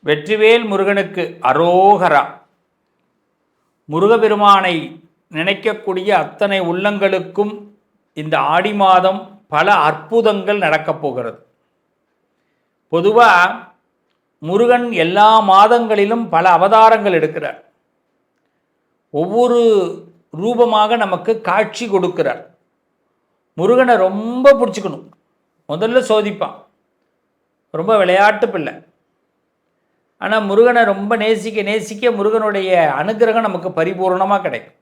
வெற்றிவேல் முருகனுக்கு அரோகரா. முருகபெருமானை நினைக்கக்கூடிய அத்தனை உள்ளங்களுக்கும் இந்த ஆடி மாதம் பல அற்புதங்கள் நடக்கப் போகிறது. பொதுவாக முருகன் எல்லா மாதங்களிலும் பல அவதாரங்கள் எடுக்கிறார். ஒவ்வொரு ரூபமாக நமக்கு காட்சி கொடுக்கிறார். முருகனை ரொம்ப பிடிச்சிக்கணும். முதல்ல சோதிப்பான். ரொம்ப விளையாட்டு பிள்ளை. ஆனால் முருகனை ரொம்ப நேசிக்க முருகனுடைய அனுகிரகம் நமக்கு பரிபூர்ணமாக கிடைக்கும்.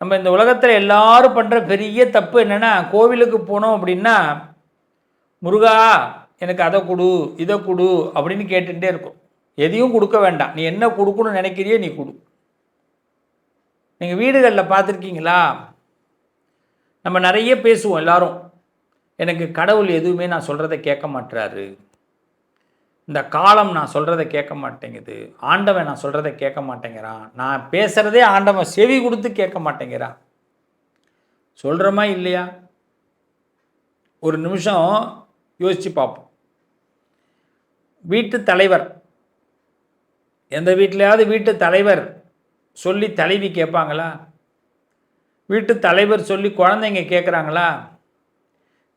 நம்ம இந்த உலகத்தில் எல்லாரும் பண்ணுற பெரிய தப்பு என்னென்னா, கோவிலுக்கு போனோம் அப்படின்னா முருகா எனக்கு அதை கொடு இதை கொடு அப்படின்னு கேட்டுகிட்டே இருக்கும். எதையும் கொடுக்க வேண்டாம். நீ என்ன கொடுக்கணும்னு நினைக்கிறியோ நீ கொடு. நீங்கள் வீடுகளில் பார்த்துருக்கீங்களா? நம்ம நிறைய பேசுவோம் எல்லாரும், எனக்கு கடவுள் எதுவுமே நான் சொல்கிறத கேட்க மாட்டுறாரு, இந்த காலம் நான் சொல்கிறத கேட்க மாட்டேங்குது, ஆண்டவன் நான் சொல்கிறத கேட்க மாட்டேங்கிறான், நான் பேசுகிறதே ஆண்டவன் செவி கொடுத்து கேட்க மாட்டேங்கிறான். சொல்கிறோமா இல்லையா? ஒரு நிமிஷம் யோசித்து பார்ப்போம். வீட்டு தலைவர், எந்த வீட்டிலையாவது வீட்டு தலைவர் சொல்லி தலைவி கேட்பாங்களா? வீட்டு தலைவர் சொல்லி குழந்தைங்க கேட்குறாங்களா?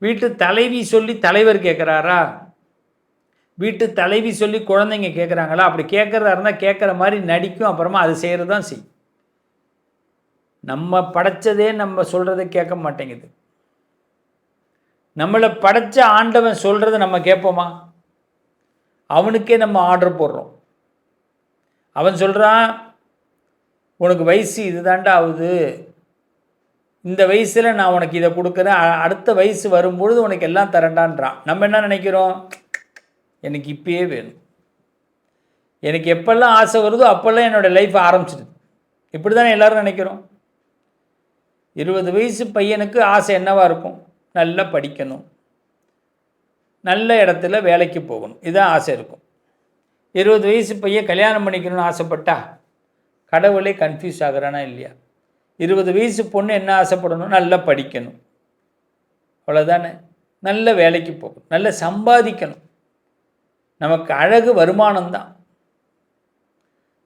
வீட்டு தலைவி சொல்லி தலைவர் கேட்குறாரா? வீட்டு தலைவி சொல்லி குழந்தைங்க கேட்குறாங்களா? அப்படி கேட்குறதா இருந்தால் கேட்குற மாதிரி நடிக்கும், அப்புறமா அது செய்கிறது தான் செய்யும். நம்ம படைச்சதே நம்ம சொல்கிறத கேட்க மாட்டேங்குது. நம்மளை படைச்ச ஆண்டவன் சொல்கிறத நம்ம கேட்போமா? அவனுக்கே நம்ம ஆர்டர் போடுறோம். அவன் சொல்கிறான், உனக்கு வயசு இது தாண்டா ஆகுது, இந்த வயசில் நான் உனக்கு இதை கொடுக்குறேன், அடுத்த வயசு வரும்பொழுது உனக்கு எல்லாம் தரண்டான்றான். நம்ம என்ன நினைக்கிறோம்? எனக்கு இப்பயே வேணும், எனக்கு எப்பெல்லாம் ஆசை வருதோ அப்போல்லாம் என்னோடய லைஃப் ஆரம்பிச்சிடுது. இப்படி தானே எல்லோரும் நினைக்கிறோம். 20 வயசு பையனுக்கு ஆசை என்னவாக இருக்கும்? நல்லா படிக்கணும், நல்ல இடத்துல வேலைக்கு போகணும், இதுதான் ஆசை இருக்கும். 20 வயசு பையன் கல்யாணம் பண்ணிக்கணும்னு ஆசைப்பட்டா கடவுளே கன்ஃபியூஸ் ஆகுறானா இல்லையா? 20 வயசு பொண்ணு என்ன ஆசைப்படணும்? நல்லா படிக்கணும், அவ்வளோதானே. நல்ல வேலைக்கு போகணும், நல்ல சம்பாதிக்கணும். நமக்கு அழகு வருமானம்தான்,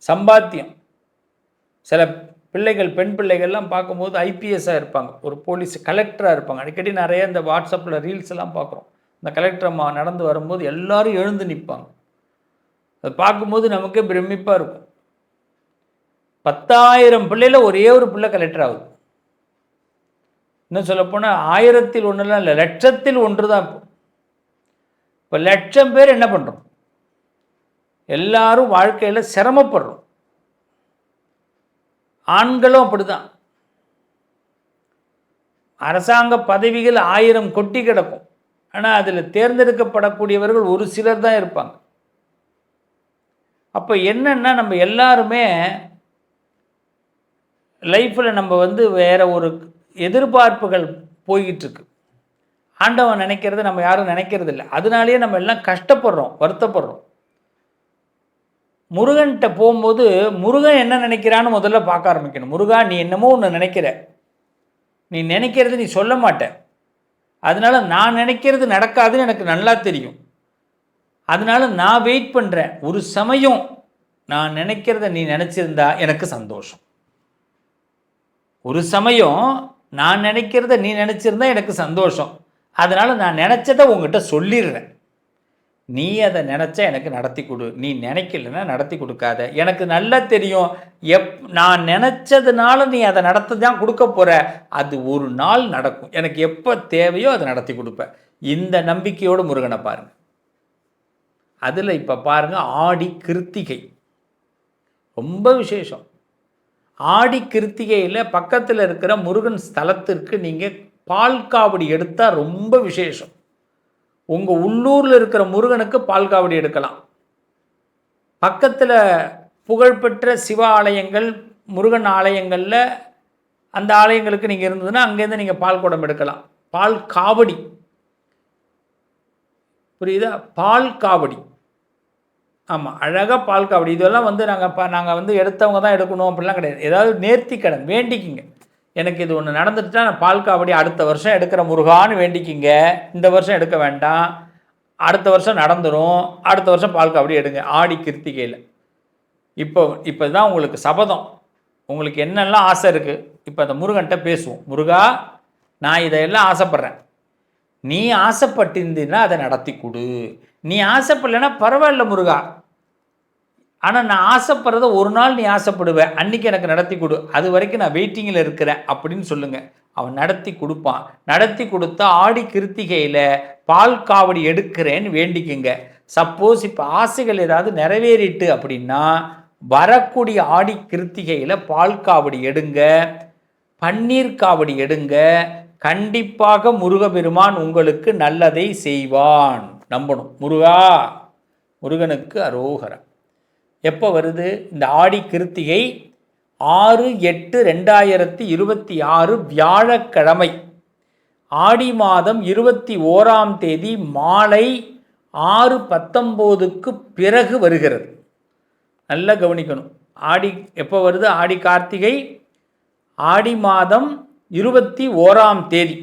சம்பாத்தியம். சில பிள்ளைகள், பெண் பிள்ளைகள்லாம் பார்க்கும்போது ஐபிஎஸ்ஸாக இருப்பாங்க, ஒரு போலீஸ் கலெக்டராக இருப்பாங்க. அடிக்கடி நிறைய இந்த வாட்ஸ்அப்பில் ரீல்ஸ் எல்லாம் பார்க்குறோம். இந்த கலெக்டர் நடந்து வரும்போது எல்லோரும் எழுந்து நிற்பாங்க. அதை பார்க்கும்போது நமக்கே பிரமிப்பாக இருக்கும். 10,000 பிள்ளையில் ஒரே ஒரு பிள்ளை கலெக்டர் ஆகுது. இன்னும் சொல்லப்போனால் 1000ல் 1 இல்லை, 1,00,000ல் 1 தான். இப்போ 1,00,000 பேர் என்ன பண்ணுறோம்? எல்லாரும் வாழ்க்கையில் சிரமப்படுறோம். ஆண்களும் அப்படிதான். அரசாங்க பதவிகள் 1000 கொட்டி கிடக்கும். ஆனால் அதில் தேர்ந்தெடுக்கப்படக்கூடியவர்கள் ஒரு சிலர் தான் இருப்பாங்க. அப்போ என்னன்னா, நம்ம எல்லாருமே லைஃப்பில் நம்ம வேறு ஒரு எதிர்பார்ப்புகள் போய்கிட்டு இருக்கு. ஆண்டவன் நினைக்கிறது நம்ம யாரும் நினைக்கிறது இல்லை. அதனாலேயே நம்ம எல்லாம் கஷ்டப்படுறோம், வருத்தப்படுறோம். முருகன்கிட்ட போகும்போது முருகன் என்ன நினைக்கிறான்னு முதல்ல பார்க்க ஆரம்பிக்கணும். முருகா, நீ என்னமோ ஒன்று நினைக்கிற, நீ நினைக்கிறது நீ சொல்ல மாட்ட, அதனால் நான் நினைக்கிறது நடக்காதுன்னு எனக்கு நல்லா தெரியும். அதனால் நான் வெயிட் பண்ணுறேன். ஒரு சமயம் நான் நினைக்கிறத நீ நினச்சிருந்தா எனக்கு சந்தோஷம். ஒரு சமயம் நான் நினைக்கிறத நீ நினச்சிருந்தா எனக்கு சந்தோஷம். அதனால் நான் நினச்சதை உங்ககிட்ட சொல்லிடுறேன். நீ அதை நினச்சா எனக்கு நடத்தி கொடு, நீ நினைக்கலன்னா நடத்தி கொடுக்காத. எனக்கு நல்லா தெரியும், நான் நினச்சதுனால நீ அதை நடத்த தான் கொடுக்க போகிற. அது ஒரு நாள் நடக்கும். எனக்கு எப்போ தேவையோ அதை நடத்தி கொடுப்பேன். இந்த நம்பிக்கையோடு முருகனை பாருங்கள். அதில் இப்போ பாருங்கள், ஆடி கிருத்திகை ரொம்ப விசேஷம். ஆடி கிருத்திகையில் பக்கத்தில் இருக்கிற முருகன் ஸ்தலத்திற்கு நீங்கள் பால் காவடி எடுத்தால் ரொம்ப விசேஷம். உங்கள் உள்ளூரில் இருக்கிற முருகனுக்கு பால் காவடி எடுக்கலாம். பக்கத்தில் புகழ்பெற்ற சிவ ஆலயங்கள், முருகன் ஆலயங்களில் அந்த ஆலயங்களுக்கு நீங்கள் இருந்ததுன்னா அங்கேருந்து நீங்கள் பால் குடம் எடுக்கலாம். பால் காவடி, புரியுதா? பால் காவடி, ஆமாம், அழகாக பால் காவடி. இதெல்லாம் நாங்கள் எடுத்தவங்க தான் எடுக்கணும் அப்படிலாம் கிடையாது. ஏதாவது நேர்த்தி கடன் வேண்டிக்கிங்க. எனக்கு இது ஒன்று நடந்துட்டுனா நான் பால் காவடி அடுத்த வருஷம் எடுக்கிற முருகான்னு வேண்டிக்கிங்க. இந்த வருஷம் எடுக்க வேண்டாம். அடுத்த வருஷம் நடந்துடும். அடுத்த வருஷம் பால் காவடி எடுங்க ஆடி கிருத்திகையில். இப்போ தான் உங்களுக்கு சபதம். உங்களுக்கு என்னெல்லாம் ஆசை இருக்குது, இப்போ அந்த முருகன்கிட்ட பேசுவோம். முருகா, நான் இதையெல்லாம் ஆசைப்பட்றேன், நீ ஆசைப்பட்டிருந்தீன்னா அதை நடத்தி கொடு. நீ ஆசைப்படலைன்னா பரவாயில்ல முருகா, ஆனால் நான் ஆசைப்படுறத ஒரு நாள் நீ ஆசைப்படுவேன், அன்றைக்கி எனக்கு நடத்தி கொடு, அது வரைக்கும் நான் வெயிட்டிங்கில் இருக்கிறேன் அப்படின்னு சொல்லுங்கள். அவன் நடத்தி கொடுப்பான். நடத்தி கொடுத்தா ஆடி கிருத்திகையில் பால் காவடி எடுக்கிறேன்னு வேண்டிக்குங்க. சப்போஸ் இப்போ ஆசைகள் ஏதாவது நிறைவேறிட்டு அப்படின்னா வரக்கூடிய ஆடி கிருத்திகையில் பால் காவடி எடுங்க, பன்னீர் காவடி எடுங்க. கண்டிப்பாக முருகபெருமான் உங்களுக்கு நல்லதை செய்வான். நம்பணும். முருகனுக்கு அரோகரம். எப்போ வருது இந்த ஆடி கிருத்திகை? 6/8/2026 வியாழக்கிழமை, ஆடி மாதம் 21ஆம் தேதி மாலை 6:19க்கு பிறகு வருகிறது. நல்லா கவனிக்கணும். ஆடி எப்போ வருது? ஆடி கார்த்திகை ஆடி மாதம் 21ஆம் தேதி.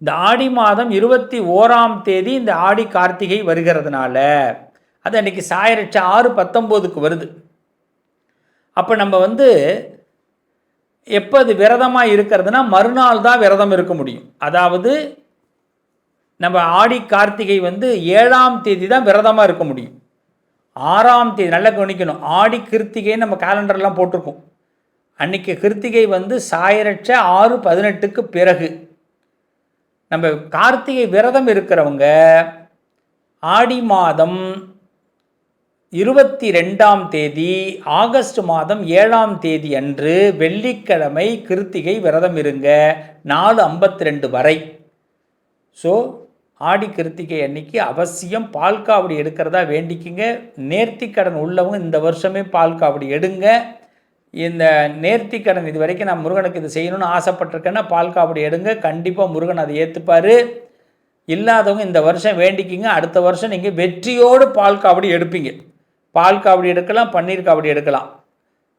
இந்த ஆடி மாதம் 21ஆம் தேதி இந்த ஆடி கார்த்திகை வருகிறதுனால அது அன்றைக்கி சாயரட்ச 6:19க்கு வருது. அப்போ நம்ம எப்போ அது விரதமாக இருக்கிறதுனா மறுநாள் தான் விரதம் இருக்க முடியும். அதாவது நம்ம ஆடி கார்த்திகை 7ஆம் தேதி தான் விரதமாக இருக்க முடியும். 6ஆம் தேதி நல்லா கவனிக்கணும். ஆடி கிருத்திகை நம்ம கேலண்டர்லாம் போட்டிருக்கோம். அன்றைக்கி கிருத்திகை சாயரட்ச 6:18க்கு பிறகு. நம்ம கார்த்திகை விரதம் இருக்கிறவங்க ஆடி மாதம் 22ஆம் தேதி ஆகஸ்ட் மாதம் 7ஆம் தேதி அன்று வெள்ளிக்கிழமை கிருத்திகை விரதம் இருங்க 4:52 வரை. ஸோ ஆடி கிருத்திகை அன்னைக்கு அவசியம் பால் காவடி எடுக்கிறதா வேண்டிக்குங்க. நேர்த்திக்கடன் உள்ளவங்க இந்த வருஷமே பால் காவடி எடுங்க. இந்த நேர்த்திக்கடன் இது வரைக்கும் நான் முருகனுக்கு இது செய்யணும்னு ஆசைப்பட்டிருக்கேன்னா பால் காவடி எடுங்க. கண்டிப்பாக முருகன் அதை ஏற்றுப்பார். இல்லாதவங்க இந்த வருஷம் வேண்டிக்கிங்க. அடுத்த வருஷம் நீங்கள் வெற்றியோடு பால் காவடி எடுப்பீங்க. பால் காவடி எடுக்கலாம், பன்னீர் காவடி எடுக்கலாம்.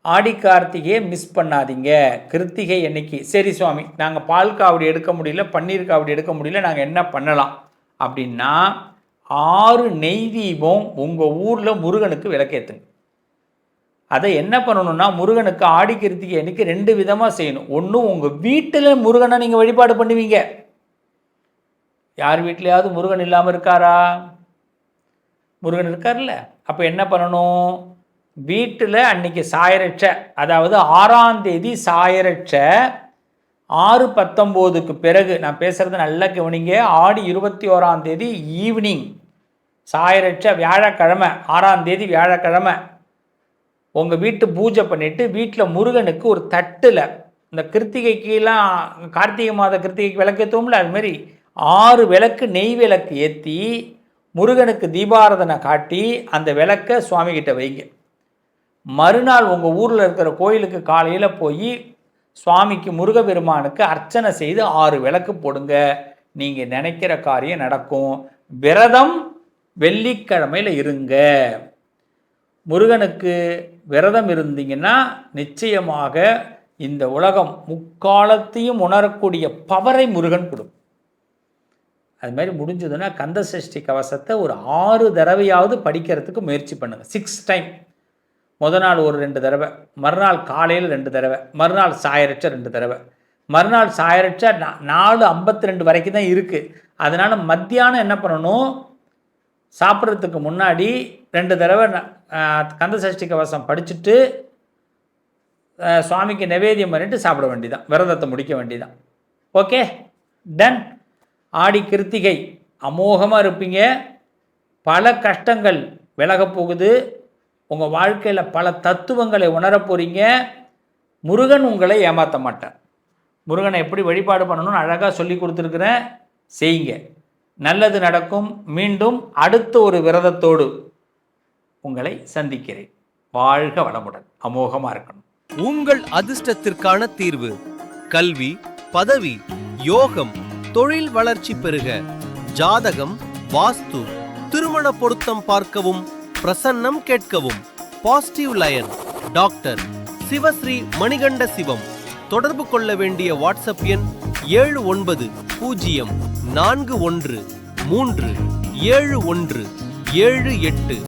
ஆடி கார்த்திகையை மிஸ் பண்ணாதீங்க. கிருத்திகை அன்னைக்கு சரி சுவாமி, நாங்கள் பால் காவடி எடுக்க முடியல, பன்னீர் காவடி எடுக்க முடியல, நாங்கள் என்ன பண்ணலாம் அப்படின்னா 6 நெய் தீபம் உங்கள் ஊரில் முருகனுக்கு விளக்கேற்றுங்க. அதை என்ன பண்ணணும்னா முருகனுக்கு ஆடி கிருத்திகை அன்னைக்கு 2 விதமாக செய்யணும். ஒன்று, உங்கள் வீட்டில் முருகனை நீங்கள் வழிபாடு பண்ணுவீங்க. யார் வீட்டிலையாவது முருகன் இல்லாமல் இருக்காரா? முருகன் இருக்கார்ல. அப்போ என்ன பண்ணணும்? வீட்டில் அன்னைக்கு சாயரட்ச, அதாவது 6ஆம் தேதி சாயரட்ச 6:19க்கு பிறகு, நான் பேசுகிறது நல்லா கவனிங்க. ஆடி 21ஆம் தேதி ஈவினிங் சாயரட்ச வியாழக்கிழமை, 6ஆம் தேதி வியாழக்கிழமை உங்கள் வீட்டு பூஜை பண்ணிவிட்டு வீட்டில் முருகனுக்கு ஒரு தட்டில் இந்த கிருத்திகைக்கெலாம் கார்த்திகை மாத கிருத்திகைக்கு விளக்கேற்றுவோம்ல, அதுமாரி 6 விளக்கு நெய் விளக்கு ஏற்றி முருகனுக்கு தீபாராதனை காட்டி அந்த விளக்கை சுவாமிகிட்ட வைங்க. மறுநாள் உங்கள் ஊரில் இருக்கிற கோயிலுக்கு காலையில் போய் சுவாமிக்கு முருகபெருமானுக்கு அர்ச்சனை செய்து 6 விளக்கு போடுங்க. நீங்கள் நினைக்கிற காரியம் நடக்கும். விரதம் வெள்ளிக்கிழமையில் இருங்க. முருகனுக்கு விரதம் இருந்தீங்கன்னா நிச்சயமாக இந்த உலகம் முக்காலத்தையும் உணரக்கூடிய பவரை முருகன் கொடுக்கும். அது மாதிரி முடிஞ்சதுன்னா கந்த சஷ்டி கவசத்தை ஒரு 6 தடவையாவது படிக்கிறதுக்கு முயற்சி பண்ணுங்கள். 6 டைம். முத நாள் ஒரு 2 தடவை, மறுநாள் காலையில் 2 தடவை, மறுநாள் சாயரட்ச 2 தடவை. மறுநாள் சாயரட்ச 4:52 வரைக்கும் தான் இருக்குது. அதனால் மத்தியானம் என்ன பண்ணணும்? சாப்பிட்றதுக்கு முன்னாடி 2 தடவை கந்த சஷ்டி கவசம் படிச்சுட்டு சுவாமிக்கு நிவேதியம் பண்ணிட்டு சாப்பிட வேண்டியதான், விரதத்தை முடிக்க வேண்டியதான். Okay, done. ஆடி கிருத்திகை அமோகமாக இருப்பீங்க. பல கஷ்டங்கள் விலக போகுது. உங்கள் வாழ்க்கையில் பல தத்துவங்களை உணரப் போகிறீங்க. முருகன் உங்களை ஏமாற்ற மாட்டார். முருகனை எப்படி வழிபாடு பண்ணணும்னு அழகாக சொல்லி கொடுத்துருக்குறேன். செய்யுங்க, நல்லது நடக்கும். மீண்டும் அடுத்த ஒரு விரதத்தோடு உங்களை சந்திக்கிறேன். வாழ்க வளமுடன். அமோகமாக இருக்கணும். உங்கள் அதிர்ஷ்டத்திற்கான தீர்வு: கல்வி, பதவி, யோகம், தொழில் வளர்ச்சி பெருக. ஜாதகம், வாஸ்து, திருமண பொருத்தம் பார்க்கவும், பிரசன்னம் கேட்கவும். Positive lion doctor Sivasri Manikanda Sivam. தொடர்பு கொள்ள வேண்டிய வாட்ஸ்அப் எண் 790413 7178.